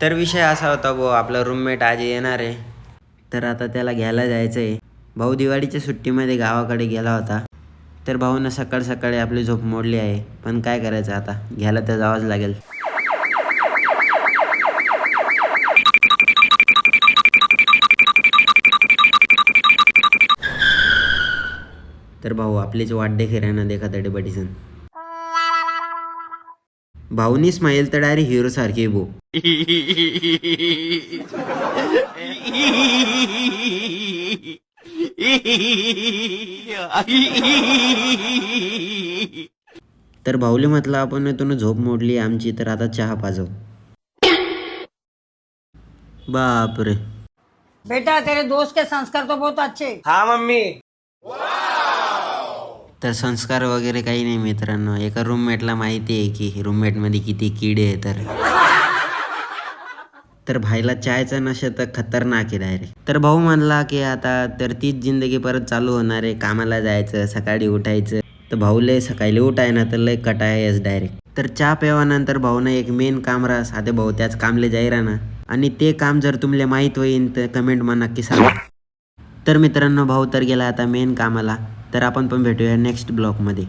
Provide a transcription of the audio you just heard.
तर विषय असा होता भाऊ, आपला रूममेट आज येणार आहे, तर आता त्याला घ्यायला जायचं आहे. भाऊ दिवाळीच्या सुट्टीमध्ये गावाकडे गेला होता, तर भाऊनं सकाळ सकाळी आपली झोप मोडली आहे. पण काय करायचं, आता घ्यायला तर जावंच लागेल. तर भाऊ आपलीच वाट देखे राहना देखा तडे बडीसन. भाऊनी स्माईल तर डायरेक्ट हिरो सारखी भाऊ. तर भाऊले म्हटलं आपण तुला झोप मोडली आमची, तर आता चहा पाजव. बापरे. बेटा तेरे दोस्त के संस्कार तो बहुत अच्छे। हाँ मम्मी। तर संस्कार वगैरे काही नाही मित्रांनो, एका रूममेटला माहिती आहे की रूममेटमध्ये किती किडे आहे. तर भाईला चायचा नशा तर खतरनाक आहे डायरेक्ट. तर भाऊ म्हणला की आता तर तीच जिंदगी परत चालू होणार आहे, कामाला जायचं, सकाळी उठायचं. तर भाऊले सकाळी उठाय ना तर लय कटायच डायरेक्ट. तर चहा प्यावानंतर भाऊनं एक मेन काम राहा साधे भाऊ त्याच कामले जाई ना. आणि ते काम जर तुम्हाला माहीत होईल तर कमेंट मा नक्की सांगा. तर मित्रांनो भाऊ तर गेला आता मेन कामाला. तर आपण पण भेटूया नेक्स्ट ब्लॉगमध्ये.